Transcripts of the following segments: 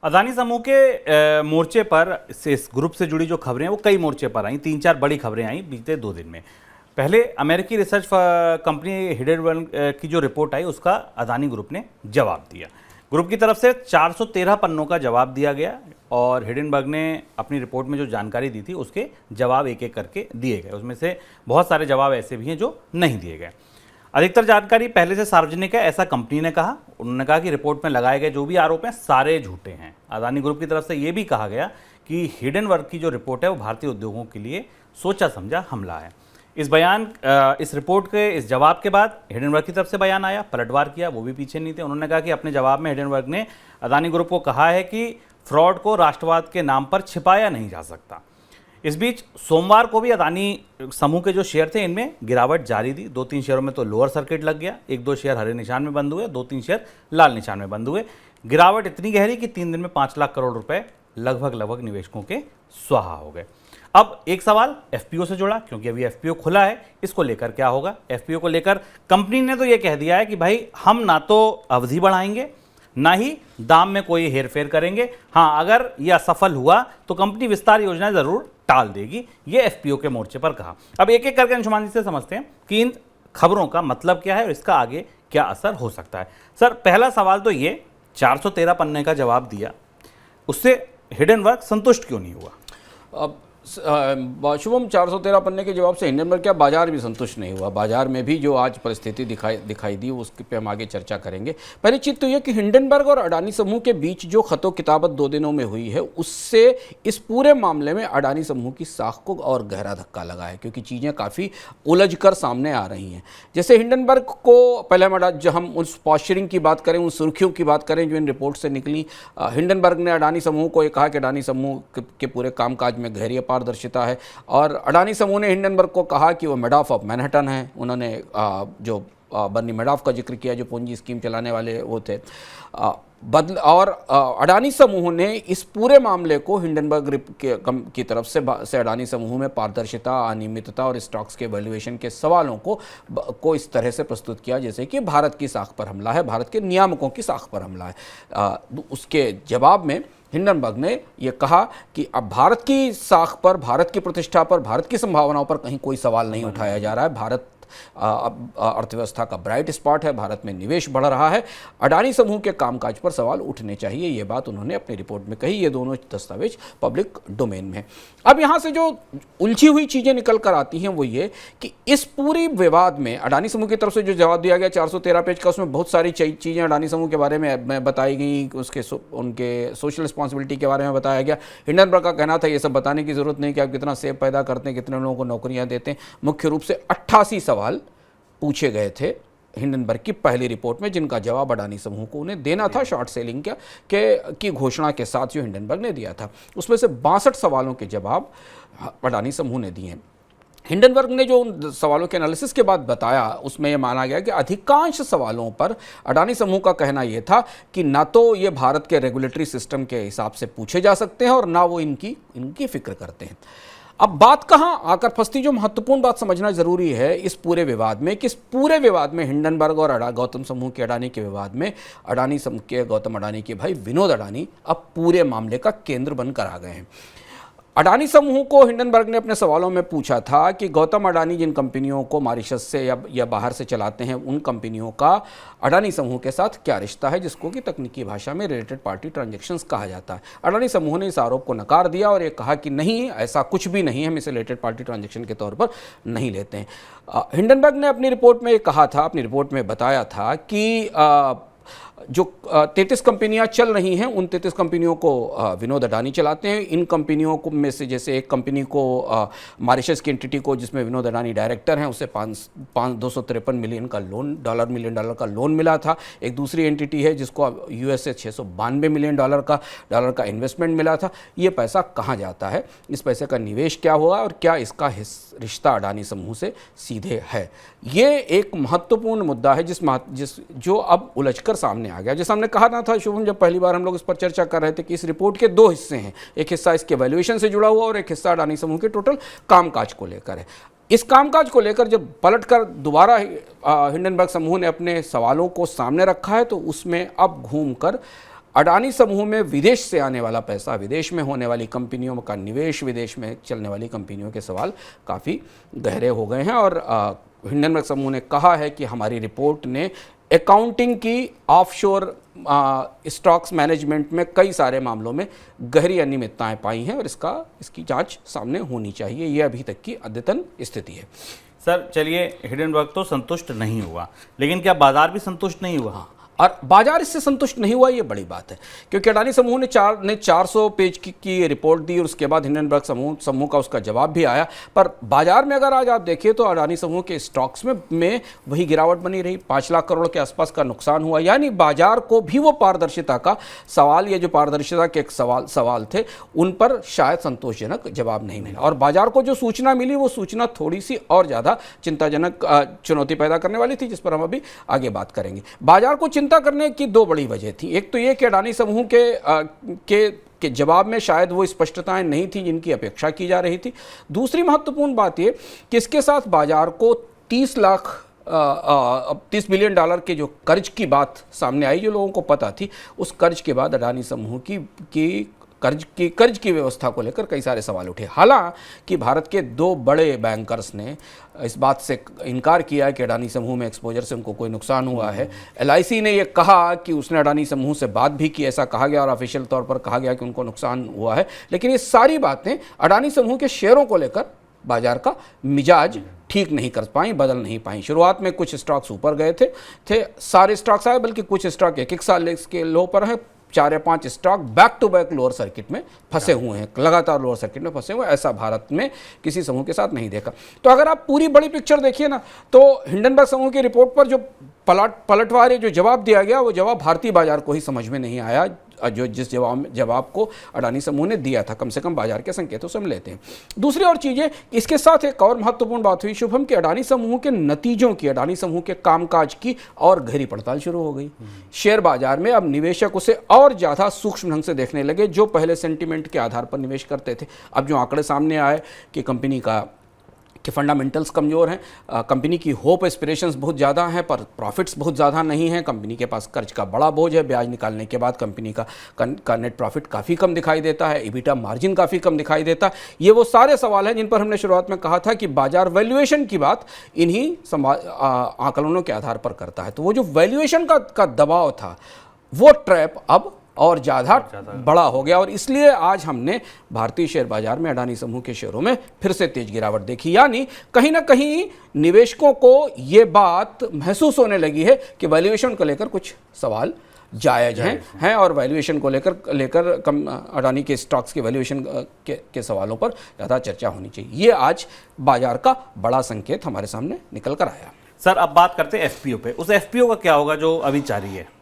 अदानी समूह के मोर्चे पर इस ग्रुप से जुड़ी जो खबरें हैं वो कई मोर्चे पर आई, 3-4 बड़ी खबरें आई बीते 2 दिन में। पहले अमेरिकी रिसर्च कंपनी हिंडनबर्ग की जो रिपोर्ट आई उसका अदानी ग्रुप ने जवाब दिया। ग्रुप की तरफ से 413 पन्नों का जवाब दिया गया और हिंडनबर्ग ने अपनी रिपोर्ट में जो जानकारी दी थी उसके जवाब एक एक करके दिए गए। उसमें से बहुत सारे जवाब ऐसे भी हैं जो नहीं दिए गए। अधिकतर जानकारी पहले से सार्वजनिक है, ऐसा कंपनी ने कहा। उन्होंने कहा कि रिपोर्ट में लगाए गए जो भी आरोप हैं सारे झूठे हैं। अदानी ग्रुप की तरफ से यह भी कहा गया कि हिंडनबर्ग की जो रिपोर्ट है वो भारतीय उद्योगों के लिए सोचा समझा हमला है। इस रिपोर्ट के इस जवाब के बाद हिंडनबर्ग की तरफ से बयान आया, पलटवार किया, वो भी पीछे नहीं थे। उन्होंने कहा कि अपने जवाब में हिंडनबर्ग ने अदानी ग्रुप को कहा है कि फ्रॉड को राष्ट्रवाद के नाम पर छिपाया नहीं जा सकता। इस बीच सोमवार को भी अदानी समूह के जो शेयर थे इनमें गिरावट जारी थी। 2-3 शेयरों में तो लोअर सर्किट लग गया, 1-2 शेयर हरे निशान में बंद हुए, 2-3 शेयर लाल निशान में बंद हुए। गिरावट इतनी गहरी कि 3 दिन में 5 लाख करोड़ रुपए लगभग निवेशकों के स्वाहा हो गए। अब एक सवाल एफपीओ से जुड़ा, क्योंकि अभी एफपीओ खुला है, इसको लेकर क्या होगा। एफपीओ को लेकर कंपनी ने तो यह कह दिया है कि भाई हम ना तो अवधि बढ़ाएंगे ना ही दाम में कोई हेरफेर करेंगे। हाँ, अगर यह असफल हुआ तो कंपनी विस्तार योजना जरूर टाल देगी, ये एफपीओ के मोर्चे पर कहा। अब एक एक करके अंशुमान जी से समझते हैं कि इन खबरों का मतलब क्या है और इसका आगे क्या असर हो सकता है। सर, पहला सवाल तो ये, 413 पन्ने का जवाब दिया, उससे हिंडनबर्ग संतुष्ट क्यों नहीं हुआ? अब शुभम, 413 पन्ने के जवाब से हिंडनबर्ग क्या बाजार भी संतुष्ट नहीं हुआ। बाजार में भी जो आज परिस्थिति दिखाई दी उसके पे हम आगे चर्चा करेंगे। पहली चीज़ तो यह कि हिंडनबर्ग और अडानी समूह के बीच जो खतो किताबत 2 दिनों में हुई है उससे इस पूरे मामले में अडानी समूह की साख को और गहरा धक्का लगा है, क्योंकि चीज़ें काफ़ी उलझ कर सामने आ रही हैं। जैसे हिंडनबर्ग को पहले हम उस पॉस्चरिंग की बात करें, उन सुर्खियों की बात करें जो इन रिपोर्ट से निकली। हिंडनबर्ग ने अडानी समूह को ये कहा कि अडानी समूह के पूरे कामकाज में गहरी पारदर्शिता है, और अडानी समूह ने हिंडनबर्ग को कहा कि वो मैडॉफ ऑफ मैनहट्टन है। उन्होंने जो बर्नी मैडॉफ का जिक्र किया जो पूंजी स्कीम चलाने वाले वो थे। और अडानी समूह ने इस पूरे मामले को हिंडनबर्ग की तरफ से अडानी समूह में पारदर्शिता, अनियमितता और स्टॉक्स के वैल्यूएशन के सवालों को इस तरह से प्रस्तुत किया जैसे कि भारत की साख पर हमला है, भारत के नियामकों की साख पर हमला है। उसके जवाब में हिंडनबर्ग ने यह कहा कि अब भारत की साख पर, भारत की प्रतिष्ठा पर, भारत की संभावनाओं पर कहीं कोई सवाल नहीं उठाया जा रहा है। भारत अर्थव्यवस्था का ब्राइट स्पॉट है, भारत में निवेश बढ़ रहा है, अडानी समूह के कामकाज पर सवाल उठने चाहिए। ये बात उन्होंने अपनी रिपोर्ट में कही। ये दोनों दस्तावेज पब्लिक डोमेन में है। अब यहाँ से जो उलझी हुई चीज़ें निकल कर आती हैं वो ये कि इस पूरी विवाद में अडानी समूह की तरफ से जो जवाब दिया गया 413 पेज का, उसमें बहुत सारी चीज़ें अडानी समूह के बारे में बताई गई, उनके सोशल रिस्पॉन्सिबिलिटी के बारे में बताया गया। हिंडनबर्ग का कहना था ये सब बताने की जरूरत नहीं कि आप कितना सेब पैदा करते हैं, कितने लोगों को नौकरियाँ देते हैं। मुख्य रूप से 88 सवाल पूछे गए थे हिंडनबर्ग की पहली रिपोर्ट में, जिनका जवाब अडानी समूह को उन्हें देना था शॉर्ट सेलिंग की घोषणा के साथ जो हिंडनबर्ग ने दिया था। उसमें से 62 सवालों के जवाब अडानी समूह ने दिए हैं। हिंडनबर्ग ने जो उन सवालों के एनालिसिस के बाद बताया उसमें यह माना गया कि अधिकांश सवालों पर अडानी समूह का कहना यह था कि ना तो ये भारत के रेगुलेटरी सिस्टम के हिसाब से पूछे जा सकते हैं और ना वो इनकी फिक्र करते हैं। अब बात कहाँ आकर फंसती, जो महत्वपूर्ण बात समझना जरूरी है इस पूरे विवाद में, कि इस पूरे विवाद में हिंडनबर्ग और गौतम समूह के अडानी के विवाद में अडानी समूह के गौतम अडानी के भाई विनोद अडानी अब पूरे मामले का केंद्र बनकर आ गए हैं। अडानी समूह को हिंडनबर्ग ने अपने सवालों में पूछा था कि गौतम अडानी जिन कंपनियों को मॉरिशस से या बाहर से चलाते हैं उन कंपनियों का अडानी समूह के साथ क्या रिश्ता है, जिसको कि तकनीकी भाषा में रिलेटेड पार्टी ट्रांजैक्शंस कहा जाता है। अडानी समूह ने इस आरोप को नकार दिया और ये कहा कि नहीं, ऐसा कुछ भी नहीं है, हम इसे रिलेटेड पार्टी ट्रांजैक्शन के तौर पर नहीं लेते हैं। हिंडनबर्ग ने अपनी रिपोर्ट में ये कहा था, अपनी रिपोर्ट में बताया था कि जो 33 कंपनियां चल रही हैं उन 33 कंपनियों को विनोद अडानी चलाते हैं। इन कंपनियों को में से जैसे एक कंपनी को मॉरिशस की एंटिटी को, जिसमें विनोद अडानी डायरेक्टर हैं, उसे 253 मिलियन डॉलर का लोन मिला था। एक दूसरी एंटिटी है जिसको यूएस से 692 मिलियन डॉलर का इन्वेस्टमेंट मिला था। ये पैसा कहाँ जाता है, इस पैसे का निवेश क्या हुआ और क्या इसका रिश्ता अडानी समूह से सीधे है, ये एक महत्वपूर्ण मुद्दा है जो अब उलझकर सामने आ गया। जैसे हमने कहा ना था शुभम, जब पहली बार हम लोग इस पर चर्चा कर रहे थे कि इस रिपोर्ट के 2 हिस्से हैं, एक हिस्सा इसके वैल्यूएशन से जुड़ा हुआ और एक हिस्सा अडानी समूह के टोटल कामकाज को लेकर है। इस कामकाज को लेकर जब पलटकर दोबारा हिंडनबर्ग समूह ने अपने सवालों को सामने रखा है तो उसमें अब घूमकर अडानी समूह में विदेश से आने वाला पैसा, विदेश में होने वाली कंपनियों का निवेश, विदेश में चलने वाली कंपनियों के सवाल काफ़ी गहरे हो गए हैं। और हिंडनबर्ग समूह ने कहा है कि हमारी रिपोर्ट ने अकाउंटिंग की ऑफशोर स्टॉक्स मैनेजमेंट में कई सारे मामलों में गहरी अनियमितताएं पाई हैं और इसकी जांच सामने होनी चाहिए। ये अभी तक की अद्यतन स्थिति है। सर चलिए, हिंडनबर्ग तो संतुष्ट नहीं हुआ, लेकिन क्या बाजार भी संतुष्ट नहीं हुआ? और बाजार इससे संतुष्ट नहीं हुआ, ये बड़ी बात है, क्योंकि अडानी समूह ने 400 पेज की रिपोर्ट दी और उसके बाद हिंडनबर्ग समूह का उसका जवाब भी आया। पर बाजार में अगर आज आप देखिए तो अडानी समूह के स्टॉक्स में वही गिरावट बनी रही, 5 लाख करोड़ के आसपास का नुकसान हुआ। यानी बाजार को भी वो पारदर्शिता का सवाल, ये जो पारदर्शिता के एक सवाल थे, उन पर शायद संतोषजनक जवाब नहीं मिला। और बाजार को जो सूचना मिली वो सूचना थोड़ी सी और ज़्यादा चिंताजनक चुनौती पैदा करने वाली थी, जिस पर हम अभी आगे बात करेंगे। बाजार को चिंता करने की 2 बड़ी वजह थी। एक तो ये कि अडानी समूह के जवाब में शायद वो स्पष्टताएं नहीं थी जिनकी अपेक्षा की जा रही थी। दूसरी महत्वपूर्ण बात ये कि इसके साथ बाजार को 30 बिलियन डॉलर के जो कर्ज की बात सामने आई, जो लोगों को पता थी, उस कर्ज के बाद अडानी समूह की कर्ज की व्यवस्था को लेकर कई सारे सवाल उठे। हालांकि भारत के 2 बड़े बैंकर्स ने इस बात से इनकार किया कि अडानी समूह में एक्सपोजर से उनको कोई नुकसान हुआ है। LIC ने यह कहा कि उसने अडानी समूह से बात भी की, ऐसा कहा गया और ऑफिशियल तौर पर कहा गया कि उनको नुकसान हुआ है। लेकिन ये सारी बातें अडानी समूह के शेयरों को लेकर बाजार का मिजाज ठीक नहीं कर पाई, बदल नहीं पाई। शुरुआत में कुछ स्टॉक्स ऊपर गए थे सारे स्टॉक्स आए, बल्कि कुछ स्टॉक एक साल के लो पर है। 4 या 5 stock back to back lower circuit में फंसे हुए हैं, लगातार लोअर सर्किट में फंसे हुए। ऐसा भारत में किसी समूह के साथ नहीं देखा। तो अगर आप पूरी बड़ी पिक्चर देखिए ना, तो हिंडनबर्ग समूह की रिपोर्ट पर जो पलटवार जो जवाब दिया गया, वो जवाब भारतीय बाजार को ही समझ में नहीं आया, जो जिस जवाब को अडानी समूह ने दिया था। कम से कम बाजार के संकेतों से हम लेते हैं। दूसरी और चीज़ें, इसके साथ एक और महत्वपूर्ण बात हुई शुभम, कि अडानी समूह के नतीजों की, अडानी समूह के कामकाज की और गहरी पड़ताल शुरू हो गई। शेयर बाजार में अब निवेशक उसे और ज़्यादा सूक्ष्म ढंग से देखने लगे। जो पहले सेंटिमेंट के आधार पर निवेश करते थे, अब जो आंकड़े सामने आए कि कंपनी के फंडामेंटल्स कमज़ोर हैं, कंपनी की होप एस्पिरेशंस बहुत ज़्यादा हैं पर प्रॉफिट्स बहुत ज़्यादा नहीं हैं, कंपनी के पास कर्ज का बड़ा बोझ है, ब्याज निकालने के बाद कंपनी का नेट प्रॉफिट काफ़ी कम दिखाई देता है, EBITDA मार्जिन काफ़ी कम दिखाई देता है। ये वो सारे सवाल हैं जिन पर हमने शुरुआत में कहा था कि बाजार वैल्यूएशन की बात इन्हीं आकलनों के आधार पर करता है। तो वो जो वैल्यूएशन का दबाव था, वो ट्रैप अब और ज़्यादा बड़ा हो गया। और इसलिए आज हमने भारतीय शेयर बाजार में अडानी समूह के शेयरों में फिर से तेज गिरावट देखी। यानी कहीं ना कहीं निवेशकों को ये बात महसूस होने लगी है कि वैल्यूएशन को लेकर कुछ सवाल जायज़ हैं और वैल्यूएशन को लेकर अडानी के स्टॉक्स के वैल्यूएशन के सवालों पर ज़्यादा चर्चा होनी चाहिए। ये आज बाजार का बड़ा संकेत हमारे सामने निकल कर आया। सर अब बात करते हैं FPO पे। उस FPO का क्या होगा जो अभी जारी है?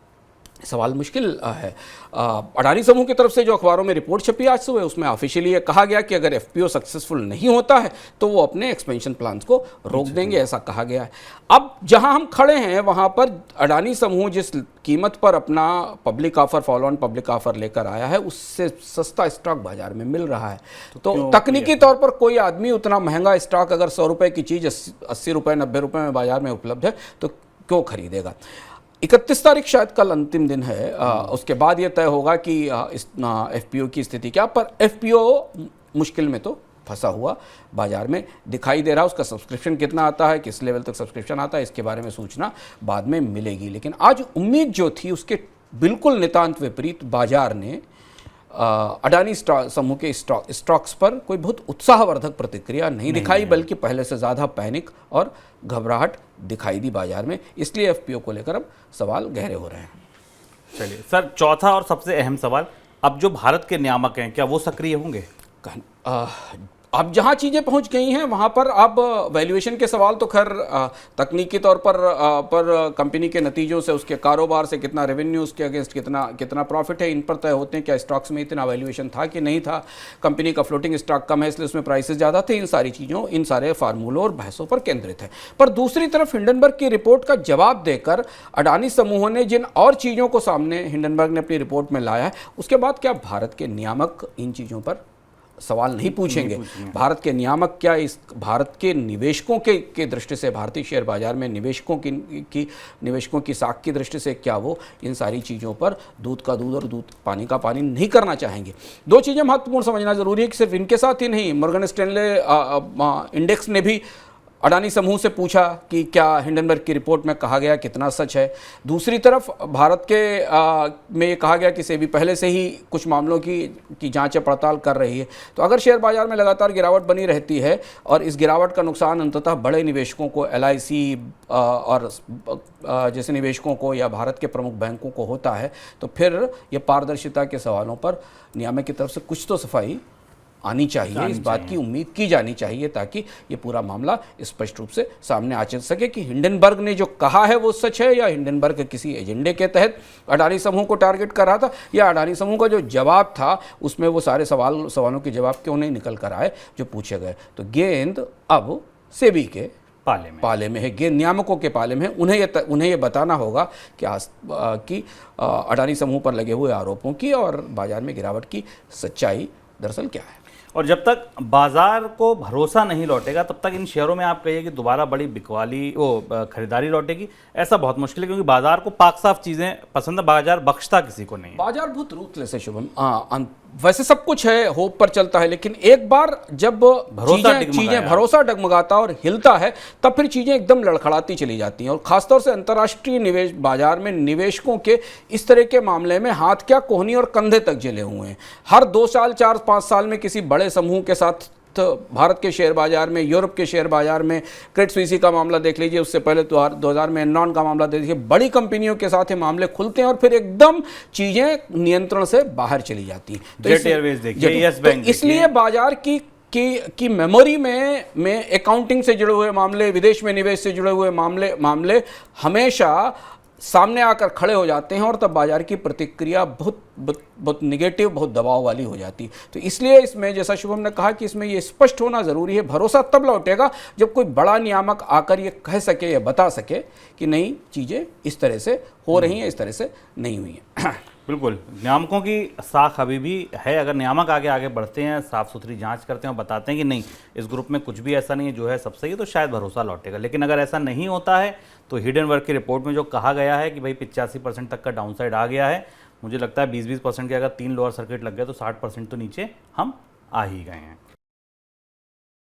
सवाल मुश्किल है। अडानी समूह की तरफ से जो अखबारों में रिपोर्ट छपी आज सुबह, उसमें ऑफिशियली ये कहा गया कि अगर FPO सक्सेसफुल नहीं होता है तो वो अपने एक्सपेंशन प्लान्स को रोक देंगे, ऐसा कहा गया है। अब जहां हम खड़े हैं वहां पर अडानी समूह जिस कीमत पर अपना public offer, follow on public offer लेकर आया है, उससे सस्ता स्टॉक बाजार में मिल रहा है। तो तकनीकी तौर पर कोई आदमी उतना महंगा स्टॉक, अगर 100 रुपये की चीज़ 80 रुपये 90 रुपये में बाजार में उपलब्ध है तो क्यों खरीदेगा। 31 तारीख शायद कल अंतिम दिन है, उसके बाद ये तय होगा कि इस FPO की स्थिति क्या। पर FPO मुश्किल में तो फंसा हुआ बाजार में दिखाई दे रहा है। उसका सब्सक्रिप्शन कितना आता है, किस लेवल तक सब्सक्रिप्शन आता है, इसके बारे में सूचना बाद में मिलेगी। लेकिन आज उम्मीद जो थी उसके बिल्कुल नितांत विपरीत बाजार ने अडानी समूह के स्टॉक्स पर कोई बहुत उत्साहवर्धक प्रतिक्रिया नहीं दिखाई, बल्कि पहले से ज़्यादा पैनिक और घबराहट दिखाई दी बाजार में। इसलिए FPO को लेकर अब सवाल गहरे हो रहे हैं। चलिए सर, चौथा और सबसे अहम सवाल, अब जो भारत के नियामक हैं क्या वो सक्रिय होंगे? अब जहाँ चीज़ें पहुँच गई हैं वहाँ पर अब वैल्यूएशन के सवाल तो खैर तकनीकी तौर पर कंपनी के नतीजों से, उसके कारोबार से कितना रेवेन्यू, उसके अगेंस्ट कितना प्रॉफिट है, इन पर तय होते हैं। क्या स्टॉक्स में इतना वैल्यूएशन था कि नहीं था, कंपनी का फ्लोटिंग स्टॉक कम है इसलिए उसमें प्राइसेस ज़्यादा थे, इन सारी चीज़ों, इन सारे फार्मूलों और बहसों पर केंद्रित है। पर दूसरी तरफ हिंडनबर्ग की रिपोर्ट का जवाब देकर अडानी समूह ने जिन और चीज़ों को सामने हिंडनबर्ग ने अपनी रिपोर्ट में लाया है, उसके बाद क्या भारत के नियामक इन चीज़ों पर सवाल नहीं पूछेंगे। भारत के नियामक क्या इस भारत के निवेशकों के दृष्टि से, भारतीय शेयर बाजार में निवेशकों की साख की दृष्टि से क्या वो इन सारी चीज़ों पर दूध का दूध और दूध पानी का पानी नहीं करना चाहेंगे। दो चीज़ें महत्वपूर्ण समझना जरूरी है कि सिर्फ इनके साथ ही नहीं, मॉर्गन स्टैनले इंडेक्स ने भी अडानी समूह से पूछा कि क्या हिंडनबर्ग की रिपोर्ट में कहा गया कितना सच है। दूसरी तरफ भारत के में ये कहा गया कि सेबी पहले से ही कुछ मामलों की जांच पड़ताल कर रही है। तो अगर शेयर बाजार में लगातार गिरावट बनी रहती है और इस गिरावट का नुकसान अंततः बड़े निवेशकों को, LIC और जैसे निवेशकों को या भारत के प्रमुख बैंकों को होता है, तो फिर ये पारदर्शिता के सवालों पर नियामक की तरफ से कुछ तो सफाई आनी चाहिए। इस बात की उम्मीद की जानी चाहिए ताकि ये पूरा मामला स्पष्ट रूप से सामने आ चल सके कि हिंडनबर्ग ने जो कहा है वो सच है या हिंडनबर्ग किसी एजेंडे के तहत अडानी समूह को टारगेट कर रहा था, या अडानी समूह का जो जवाब था उसमें वो सारे सवालों के जवाब क्यों नहीं निकल कर आए जो पूछे गए। तो गेंद अब सेबी के पाले में है, गेंद नियामकों के पाले में है। उन्हें ये बताना होगा कि अडानी समूह पर लगे हुए आरोपों की और बाजार में गिरावट की सच्चाई दरअसल क्या है। और जब तक बाजार को भरोसा नहीं लौटेगा तब तक इन शेयरों में आप कहिए कि दोबारा बड़ी खरीदारी लौटेगी, ऐसा बहुत मुश्किल है, क्योंकि बाजार को पाक साफ चीजें पसंद है, बाजार बख्शता किसी को नहीं है। बाजार बहुत रूथलेस है शुभम। वैसे सब कुछ है, होप पर चलता है, लेकिन एक बार जब भरोसा डगमगाता और हिलता है तब फिर चीजें एकदम लड़खड़ाती चली जाती हैं। और खासतौर से अंतर्राष्ट्रीय निवेश बाजार में निवेशकों के इस तरह के मामले में हाथ क्या कोहनी और कंधे तक जले हुए हैं। हर 2 साल 4-5 साल में किसी बड़े समूह के साथ भारत के शेयर बाजार में, यूरोप के शेयर बाजार में क्रेडिट स्विस का मामला देख लीजिए, उससे पहले 2000 में एनरॉन का मामला देख लीजिए, बड़ी कंपनियों के साथ ये मामले खुलते हैं और फिर एकदम चीजें नियंत्रण से बाहर चली जाती हैं। जेट एयरवेज देखिए, यस बैंक, इसलिए बाजार की मेमोरी में अकाउंटिंग से जुड़े हुए मामले, विदेश में निवेश से जुड़े हुए मामले हमेशा सामने आकर खड़े हो जाते हैं और तब बाजार की प्रतिक्रिया बहुत निगेटिव, बहुत दबाव वाली हो जाती है। तो इसलिए इसमें, जैसा शुभम ने कहा, कि इसमें ये स्पष्ट होना ज़रूरी है। भरोसा तब लौटेगा जब कोई बड़ा नियामक आकर ये कह सके या बता सके कि नहीं, चीज़ें इस तरह से हो रही हैं, इस तरह से नहीं हुई हैं। बिल्कुल, नियामकों की साख अभी भी है। अगर नियामक आगे बढ़ते हैं, साफ सुथरी जांच करते हैं और बताते हैं कि नहीं, इस ग्रुप में कुछ भी ऐसा नहीं है, जो है सब सही है, तो शायद भरोसा लौटेगा। लेकिन अगर ऐसा नहीं होता है तो हिंडनबर्ग की रिपोर्ट में जो कहा गया है कि भाई 85% तक का डाउनसाइड आ गया है, मुझे लगता है 20-20% के अगर 3 लोअर सर्किट लग गए तो 60% तो नीचे हम आ ही गए हैं।